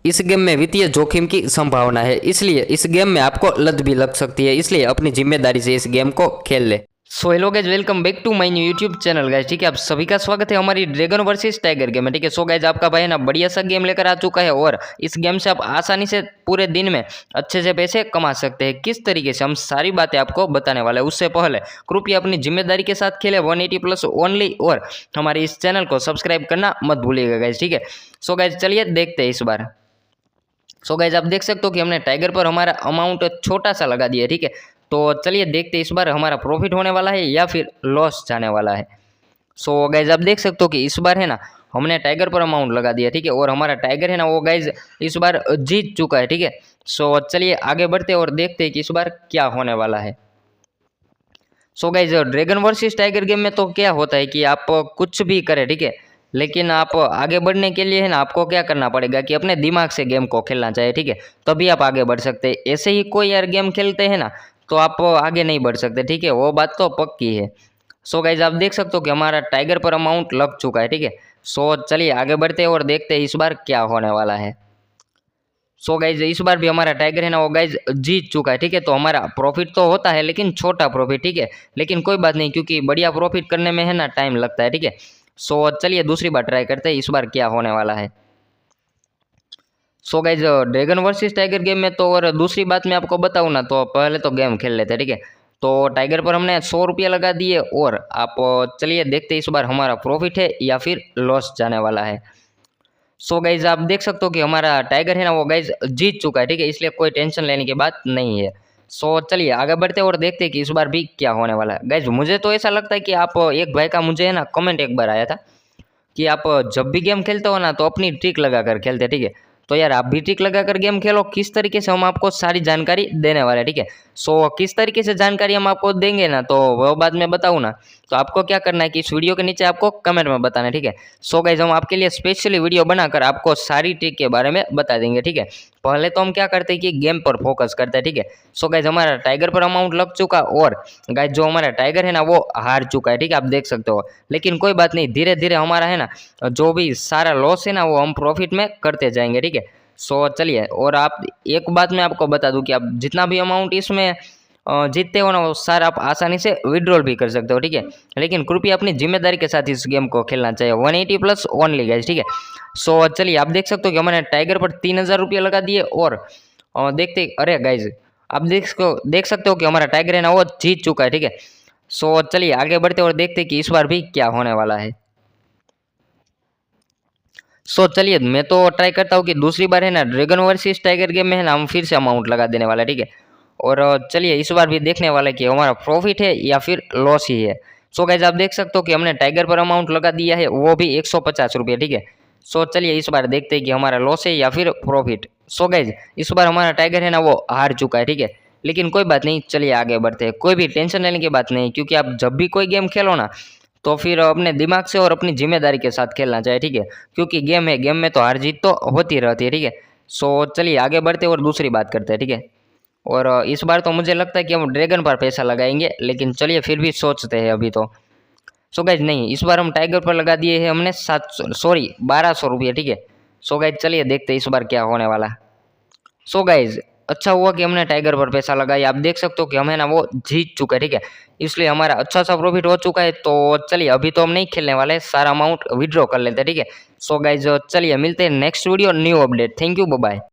इस गेम में वित्तीय जोखिम की संभावना है, इसलिए इस गेम में आपको लत भी लग सकती है, इसलिए अपनी जिम्मेदारी से इस गेम को खेल ले। So hello guys, welcome back to my new YouTube channel guys. ठीक है, आप सभी का स्वागत है हमारी ड्रैगन वर्सेस टाइगर गेम में। ठीक है, सो गाइज आपका भाई ना बढ़िया सा गेम लेकर आ चुका है और इस गेम से आप आसानी से पूरे दिन में अच्छे से पैसे कमा सकते हैं। किस तरीके से, हम सारी बातें आपको बताने वाले हैं। उससे पहले कृपया अपनी जिम्मेदारी के साथ खेले 180 प्लस ओनली, और हमारे इस चैनल को सब्सक्राइब करना मत भूलिएगा गाइज। ठीक है, सो गाइज चलिए देखते हैं इस बार। सो गाइज आप देख सकते हो कि हमने टाइगर पर हमारा अमाउंट छोटा सा लगा दिया है। ठीक है, तो चलिए देखते हैं इस बार हमारा प्रॉफिट होने वाला है या फिर लॉस जाने वाला है। सो गाइज आप देख सकते हो कि इस बार है ना हमने टाइगर पर अमाउंट लगा दिया। ठीक है, और हमारा टाइगर है ना वो गाइज इस बार जीत चुका है। ठीक है, सो चलिए आगे बढ़ते हैं और देखते हैं कि इस बार क्या होने वाला है। So guys dragon versus tiger game में तो क्या होता है कि आप कुछ भी करें, ठीक है, लेकिन आप आगे बढ़ने के लिए है ना आपको क्या करना पड़ेगा कि अपने दिमाग से गेम को खेलना चाहिए। ठीक है, तभी आप आगे बढ़ सकते हैं। ऐसे ही कोई यार गेम खेलते हैं ना तो आप आगे नहीं बढ़ सकते। ठीक है, वो बात तो पक्की है। सो गाइज आप देख सकते हो कि हमारा टाइगर पर अमाउंट लग चुका है। ठीक है, सो चलिए आगे बढ़ते हैं और देखते हैं इस बार क्या होने वाला है। सो गाइज इस बार भी हमारा टाइगर है ना वो गाइज जीत चुका है। ठीक है, तो हमारा प्रॉफिट तो होता है लेकिन छोटा प्रॉफिट। ठीक है, लेकिन कोई बात नहीं, क्योंकि बढ़िया प्रॉफिट करने में है ना टाइम लगता है। ठीक है, सो चलिए दूसरी बार ट्राई करते हैं इस बार क्या होने वाला है। So guys dragon versus tiger game में तो, और दूसरी बात मैं आपको बताऊँ ना तो पहले तो गेम खेल लेते हैं। ठीक है, तो टाइगर पर हमने 100 रुपया लगा दिए और आप चलिए देखते हैं इस बार हमारा प्रॉफिट है या फिर लॉस जाने वाला है। सो गाइज आप देख सकते हो कि हमारा टाइगर है ना वो गाइज जीत चुका है। ठीक है, इसलिए कोई टेंशन लेने की बात नहीं है। सो चलिए आगे बढ़ते हैं और देखते हैं कि इस बार भी क्या होने वाला है। गाइज मुझे तो ऐसा लगता है कि आप, एक भाई का मुझे है ना कमेंट एक बार आया था कि आप जब भी गेम खेलते हो ना तो अपनी ट्रिक लगा कर खेलते। ठीक है, तो यार आप भी ट्रिक लगा कर गेम खेलो। किस तरीके से, हम आपको सारी जानकारी देने वाले हैं। ठीक है, सो किस तरीके से जानकारी हम आपको देंगे ना तो वो बात मैं बताऊँ ना तो आपको क्या करना है कि इस वीडियो के नीचे आपको कमेंट में बताना है। ठीक है, सो गाइज हम आपके लिए स्पेशली वीडियो बनाकर आपको सारी ट्रिक के बारे में बता देंगे। ठीक है, पहले तो हम क्या करते हैं कि गेम पर फोकस करते हैं। ठीक है, सो गाइज हमारा टाइगर पर अमाउंट लग चुका और गाइज जो हमारा टाइगर है ना वो हार चुका है। ठीक है, आप देख सकते हो, लेकिन कोई बात नहीं, धीरे धीरे हमारा है ना जो भी सारा लॉस है ना वो हम प्रॉफिट में करते जाएंगे। ठीक है, सो चलिए, और आप एक बात मैं आपको बता दूं कि आप जितना भी अमाउंट इसमें जीतते हो ना वो सारा आप आसानी से विड्रॉल भी कर सकते हो। ठीक है, लेकिन कृपया अपनी जिम्मेदारी के साथ इस गेम को खेलना चाहिए। 180 प्लस ओनली गाइस। ठीक है, सो चलिए आप देख सकते हो कि मैंने टाइगर पर 3000 रुपया लगा दिए और देखते, अरे गाइज आप देख सकते हो कि हमारा टाइगर है ना वो जीत चुका है। ठीक है, सो चलिए आगे बढ़ते और देखते कि इस बार भी क्या होने वाला है। सो चलिए मैं तो ट्राई करता हूँ कि दूसरी बार है ना ड्रैगन वर्सेस टाइगर गेम में है ना हम फिर से अमाउंट लगा देने वाला है। ठीक है, और चलिए इस बार भी देखने वाला है कि हमारा प्रॉफिट है या फिर लॉस ही है। सो गाइज आप देख सकते हो कि हमने टाइगर पर अमाउंट लगा दिया है, वो भी 150 रुपये। ठीक है, सो चलिए इस बार देखते हैं कि हमारा लॉस है या फिर प्रॉफिट। सो गाइज इस बार हमारा टाइगर है ना वो हार चुका है। ठीक है, लेकिन कोई बात नहीं, चलिए आगे बढ़ते हैं। कोई भी टेंशन लेने की बात नहीं, क्योंकि आप जब भी कोई गेम खेलो ना तो फिर अपने दिमाग से और अपनी जिम्मेदारी के साथ खेलना चाहिए। ठीक है, क्योंकि गेम है, गेम में तो हार जीत तो होती रहती है। ठीक है, सो चलिए आगे बढ़ते और दूसरी बात करते हैं। ठीक है, और इस बार तो मुझे लगता है कि हम ड्रैगन पर पैसा लगाएंगे, लेकिन चलिए फिर भी सोचते हैं अभी तो। सो गाइज नहीं, इस बार हम टाइगर पर लगा दिए हैं हमने 1200 रुपये। ठीक है, सो गाइज चलिए देखते हैं इस बार क्या होने वाला है। सो गाइज अच्छा हुआ कि हमने टाइगर पर पैसा लगाया। आप देख सकते हो कि हमें ना वो जीत चुका है। ठीक है, इसलिए हमारा अच्छा सा प्रॉफिट हो चुका है। तो चलिए अभी तो हम नहीं खेलने वाले, सारा अमाउंट विड्रॉ कर लेते हैं। ठीक है, सो गाइज चलिए मिलते हैं next video new update. Thank you, bye bye.